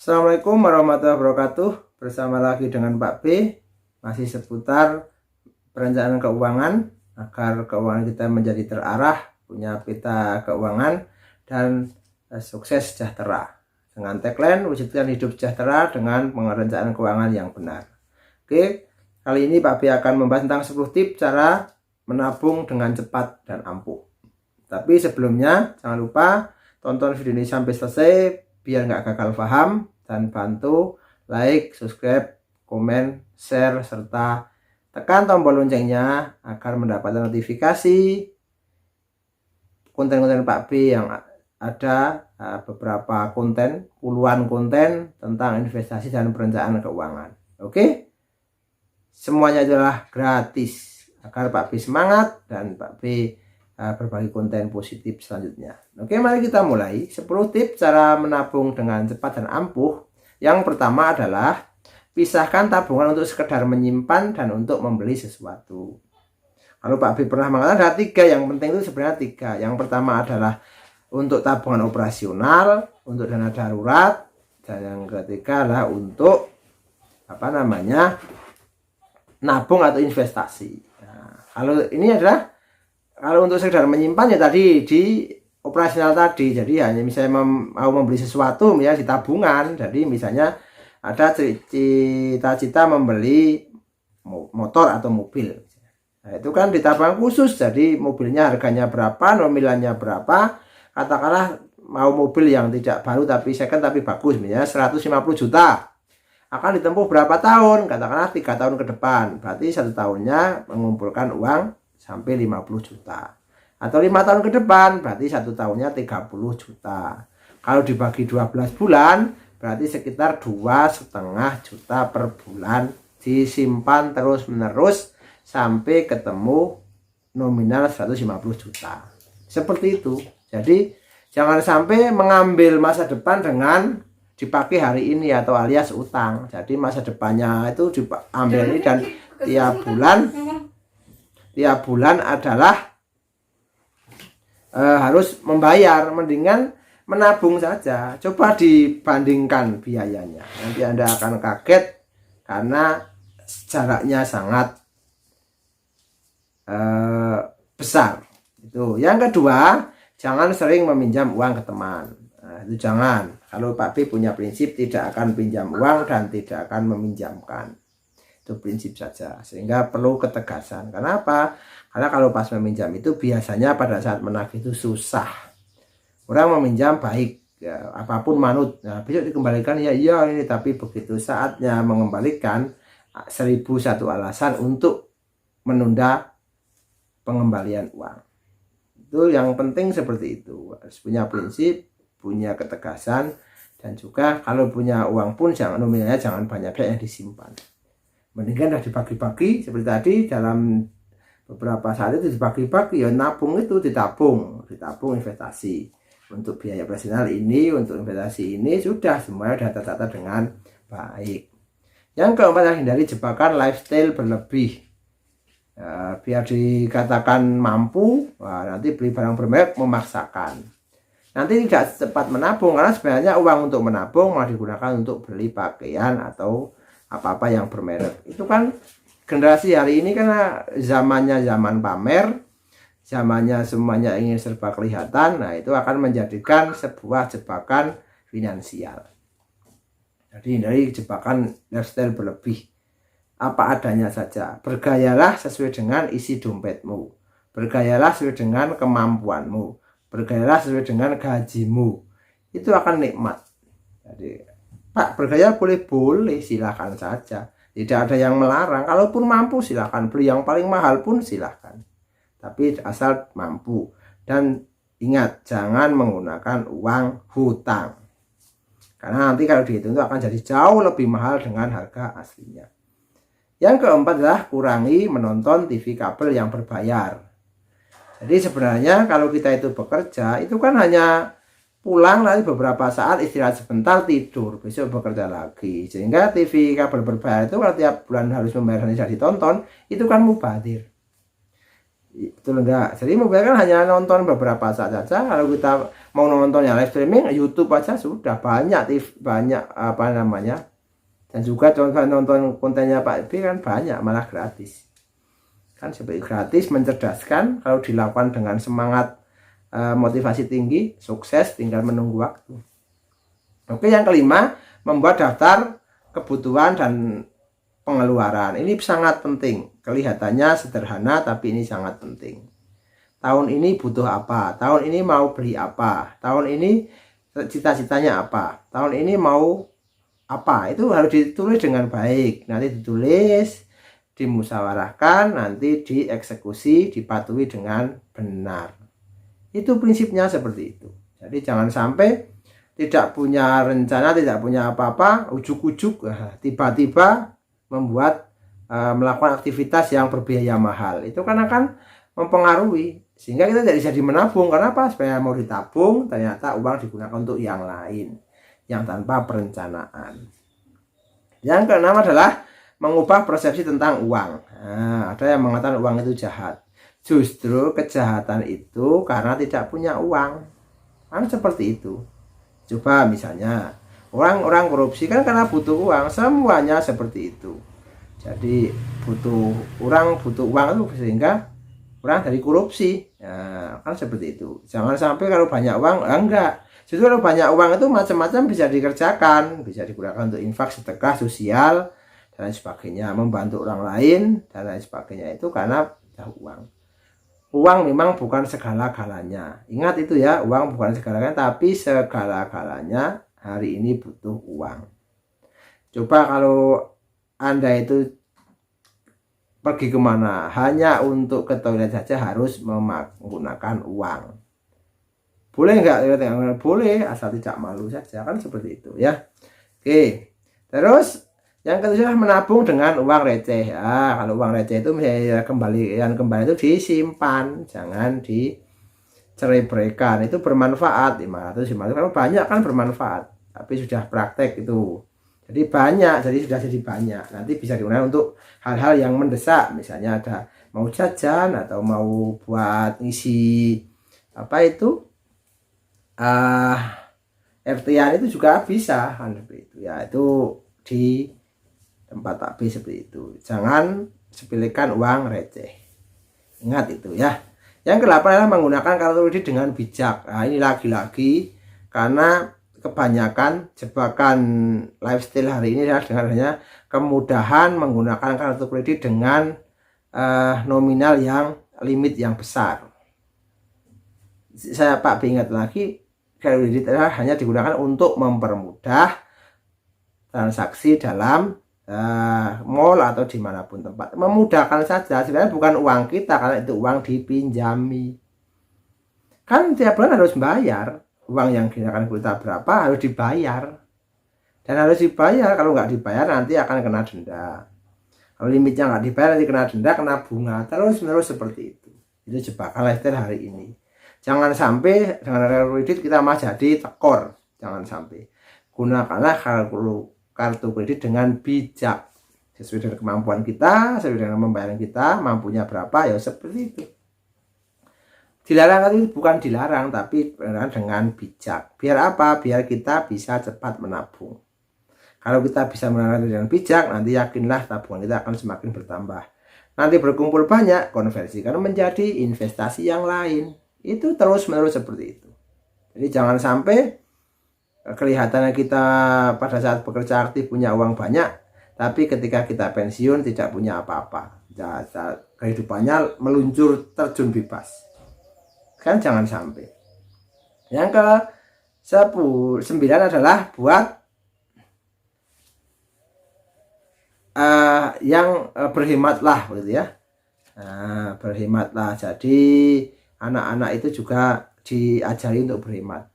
Assalamualaikum warahmatullahi wabarakatuh. Bersama lagi dengan Pak B, masih seputar perencanaan keuangan agar keuangan kita menjadi terarah, punya peta keuangan dan sukses sejahtera. Dengan tagline wujudkan hidup sejahtera dengan perencanaan keuangan yang benar. Oke, kali ini Pak B akan membahas tentang 10 tips cara menabung dengan cepat dan ampuh. Tapi sebelumnya jangan lupa tonton video ini sampai selesai biar nggak gagal paham, dan bantu like, subscribe, komen, share, serta tekan tombol loncengnya agar mendapatkan notifikasi konten-konten Pak B yang ada, beberapa konten, puluhan konten tentang investasi dan perencanaan keuangan. Oke, semuanya adalah gratis agar Pak B semangat dan Pak B berbagi konten positif selanjutnya. Oke, mari kita mulai. 10 tips cara menabung dengan cepat dan ampuh. Yang pertama adalah pisahkan tabungan untuk sekedar menyimpan dan untuk membeli sesuatu. Kalau Pak B pernah mengatakan ada 3, yang penting itu sebenarnya 3. Yang pertama adalah untuk tabungan operasional, untuk dana darurat, dan yang ketiga adalah untuk nabung atau investasi. Nah, kalau ini adalah kalau untuk sekedar menyimpan ya tadi di operasional tadi, jadi hanya misalnya mau membeli sesuatu ya di tabungan. Jadi misalnya ada cita-cita membeli motor atau mobil, nah itu kan di tabungan khusus. Jadi mobilnya harganya berapa, nominalnya berapa, katakanlah mau mobil yang tidak baru tapi second tapi bagus, misalnya 150 juta, akan ditempuh berapa tahun, katakanlah 3 tahun ke depan, berarti 1 tahunnya mengumpulkan uang sampai 50 juta, atau 5 tahun ke depan berarti 1 tahunnya 30 juta. Kalau dibagi 12 bulan berarti sekitar 2,5 juta per bulan, disimpan terus menerus sampai ketemu nominal 150 juta. Seperti itu. Jadi jangan sampai mengambil masa depan dengan dipakai hari ini atau alias utang. Jadi masa depannya itu diambil ini dan tiap bulan adalah harus membayar. Mendingan menabung saja. Coba dibandingkan biayanya, nanti Anda akan kaget karena jaraknya sangat besar. Itu. Yang kedua, jangan sering meminjam uang ke teman. Nah, itu jangan. Kalau Pak B punya prinsip tidak akan pinjam uang dan tidak akan meminjamkan. Itu prinsip saja, sehingga perlu ketegasan. Kenapa? Karena kalau pas meminjam itu biasanya pada saat menagih itu susah. Orang meminjam baik ya, apapun manut, nah besok dikembalikan ya iya ini, tapi begitu saatnya mengembalikan 1001 alasan untuk menunda pengembalian uang. Itu yang penting seperti itu, harus punya prinsip, punya ketegasan, dan juga kalau punya uang pun jangan nominalnya jangan banyak yang disimpan. Mendingan dibagi-bagi seperti tadi, dalam beberapa saat itu dibagi-bagi ya, nabung itu ditabung investasi untuk biaya operasional ini, untuk investasi ini, sudah semuanya sudah tertata dengan baik. Yang keempat, hindari jebakan lifestyle berlebih. Ya, biar dikatakan mampu, nanti beli barang bermerek memaksakan. Nanti tidak cepat menabung, karena sebenarnya uang untuk menabung malah digunakan untuk beli pakaian atau apa-apa yang bermerek. Itu kan generasi hari ini karena zamannya zaman pamer, zamannya semuanya ingin serba kelihatan. Nah, itu akan menjadikan sebuah jebakan finansial. Jadi dari jebakan lifestyle berlebih, apa adanya saja. Bergayalah sesuai dengan isi dompetmu, bergayalah sesuai dengan kemampuanmu, bergayalah sesuai dengan gajimu. Itu akan nikmat. Jadi Pak, bergaya boleh-boleh, silahkan saja. Tidak ada yang melarang. Kalaupun mampu silahkan beli yang paling mahal pun silahkan. Tapi asal mampu. Dan ingat, jangan menggunakan uang hutang. Karena nanti kalau dihitung itu akan jadi jauh lebih mahal dengan harga aslinya. Yang keempat adalah kurangi menonton TV kabel yang berbayar. Jadi sebenarnya kalau kita itu bekerja, itu kan hanya pulang lagi beberapa saat, istirahat sebentar, tidur, besok bekerja lagi. Sehingga TV kabel berbayar itu kalau tiap bulan harus membayar dan tidak ditonton, itu kan mubazir. Betul enggak? Jadi mubazir kan hanya nonton beberapa saat saja. Kalau kita mau nontonnya live streaming YouTube aja sudah banyak apa namanya, dan juga contoh nonton kontennya Pak B kan banyak, malah gratis kan, seperti gratis, mencerdaskan, kalau dilakukan dengan semangat motivasi tinggi, sukses, tinggal menunggu waktu. Oke, yang kelima, membuat daftar kebutuhan dan pengeluaran. Ini sangat penting, kelihatannya sederhana tapi ini sangat penting. Tahun ini butuh apa, tahun ini mau beli apa, tahun ini cita-citanya apa, tahun ini mau apa, itu harus ditulis dengan baik, nanti ditulis, dimusyawarahkan, nanti dieksekusi, dipatuhi dengan benar. Itu prinsipnya seperti itu. Jadi jangan sampai tidak punya rencana, tidak punya apa-apa, ujuk-ujuk tiba-tiba membuat melakukan aktivitas yang berbiaya mahal. Itu kan akan mempengaruhi, sehingga kita tidak bisa menabung. Karena apa? Supaya mau ditabung, ternyata uang digunakan untuk yang lain, yang tanpa perencanaan. Yang keenam adalah mengubah persepsi tentang uang. Nah, ada yang mengatakan uang itu jahat. Justru kejahatan itu karena tidak punya uang. Kan seperti itu. Coba misalnya orang-orang korupsi kan karena butuh uang, semuanya seperti itu. Jadi orang butuh uang itu sehingga orang dari korupsi. Nah, kan seperti itu. Jangan sampai kalau banyak uang, enggak. Justru kalau banyak uang itu macam-macam bisa dikerjakan, bisa digunakan untuk infak, sedekah, sosial, dan lain sebagainya, membantu orang lain dan lain sebagainya. Itu karena uang. Uang memang bukan segala-galanya. Ingat itu ya, uang bukan segala-galanya, tapi segala-galanya hari ini butuh uang. Coba kalau Anda itu pergi kemana hanya untuk ke toilet saja harus menggunakan uang. Boleh nggak? Boleh, asal tidak malu saja, kan seperti itu ya. Oke, terus yang kedua menabung dengan uang receh. Kalau uang receh itu misalnya kembali itu disimpan, jangan dicerai-beraikan. Itu bermanfaat, 500 kalau banyak kan bermanfaat, tapi sudah praktek itu. Jadi banyak, jadi sudah jadi banyak. Nanti bisa digunakan untuk hal-hal yang mendesak, misalnya ada mau jajan atau mau buat ngisi apa itu RT-an itu juga bisa kan seperti itu ya. Itu di tempat takbir seperti itu. Jangan sepelekan uang receh. Ingat itu ya. Yang ke-8 adalah menggunakan kartu kredit dengan bijak. Nah, ini lagi-lagi karena kebanyakan jebakan lifestyle hari ini adalah dengan adanya kemudahan menggunakan kartu kredit dengan nominal yang limit yang besar. Saya Pak ingat lagi, kartu kredit adalah hanya digunakan untuk mempermudah transaksi dalam mall atau dimanapun tempat, memudahkan saja. Sebenarnya bukan uang kita karena itu uang dipinjami. Kan tiap bulan harus bayar. Uang yang digunakan kita berapa harus dibayar. Dan harus dibayar. Kalau nggak dibayar nanti akan kena denda. Kalau limitnya nggak dibayar nanti kena denda, kena bunga. Terus-menerus seperti itu. Itu jebakan lifestyle hari ini. Jangan sampai dengan kredit kita malah jadi tekor. Jangan sampai. Gunakanlah kartu kredit dengan bijak. Sesuai dengan kemampuan kita, sesuai dengan pembayaran kita, mampunya berapa, ya seperti itu. Dilarang itu bukan dilarang, tapi dengan bijak. Biar apa? Biar kita bisa cepat menabung. Kalau kita bisa menabung dengan bijak, nanti yakinlah tabungan kita akan semakin bertambah. Nanti berkumpul banyak, konversikan menjadi investasi yang lain. Itu terus-menerus seperti itu. Jadi jangan sampai kelihatannya kita pada saat bekerja aktif punya uang banyak, tapi ketika kita pensiun tidak punya apa-apa. Kehidupannya meluncur terjun bebas. Kan jangan sampai. Yang ke-9 adalah buat yang berhematlah gitu ya. Berhematlah. Jadi anak-anak itu juga diajari untuk berhemat.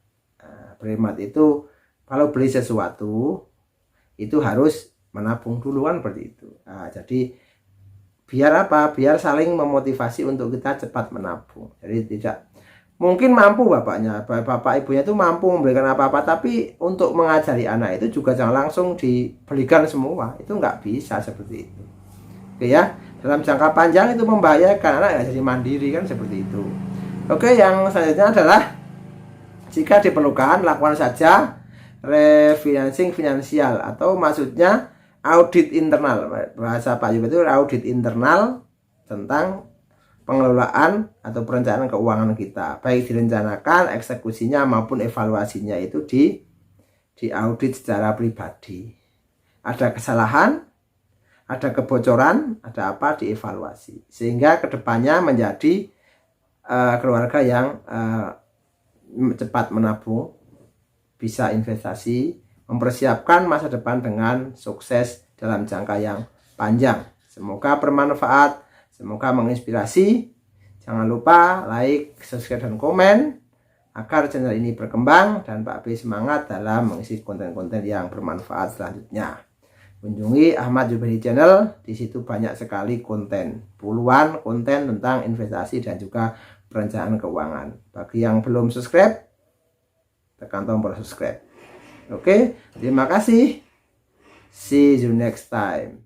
Berhemat itu kalau beli sesuatu itu harus menabung dulu kan seperti itu. Jadi biar apa? Biar saling memotivasi untuk kita cepat menabung. Jadi tidak mungkin mampu bapak ibunya itu mampu memberikan apa-apa, tapi untuk mengajari anak itu juga jangan langsung dibelikan semua. Itu nggak bisa seperti itu. Oke ya, dalam jangka panjang itu membahayakan, anak nggak jadi mandiri kan seperti itu. Oke, yang selanjutnya adalah Jika diperlukan, lakukan saja refinancing finansial atau maksudnya audit internal. Bahasa Pak Yub itu audit internal tentang pengelolaan atau perencanaan keuangan kita. Baik direncanakan, eksekusinya maupun evaluasinya itu diaudit secara pribadi. Ada kesalahan, ada kebocoran, ada apa, dievaluasi. Sehingga kedepannya menjadi keluarga yang cepat menabung, bisa investasi, mempersiapkan masa depan dengan sukses dalam jangka yang panjang. Semoga bermanfaat, semoga menginspirasi. Jangan lupa like, subscribe, dan komen agar channel ini berkembang dan Pak B semangat dalam mengisi konten-konten yang bermanfaat selanjutnya. Kunjungi Ahmad Zubairi Channel, di situ banyak sekali konten, puluhan konten tentang investasi dan juga perencanaan keuangan. Bagi yang belum subscribe, tekan tombol subscribe. Oke, terima kasih. See you next time.